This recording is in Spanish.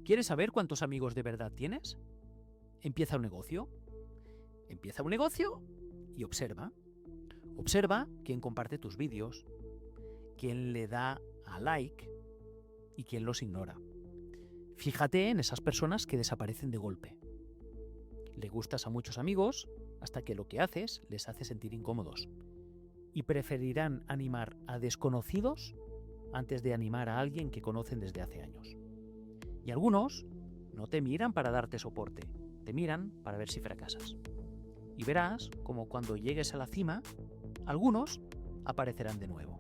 ¿Quieres saber cuántos amigos de verdad tienes? Empieza un negocio. Empieza un negocio y observa. Observa quién comparte tus vídeos, quién le da a like y quién los ignora. Fíjate en esas personas que desaparecen de golpe. Le gustas a muchos amigos hasta que lo que haces les hace sentir incómodos y preferirán animar a desconocidos antes de animar a alguien que conocen desde hace años. Y algunos no te miran para darte soporte, te miran para ver si fracasas. Y verás como cuando llegues a la cima, algunos aparecerán de nuevo.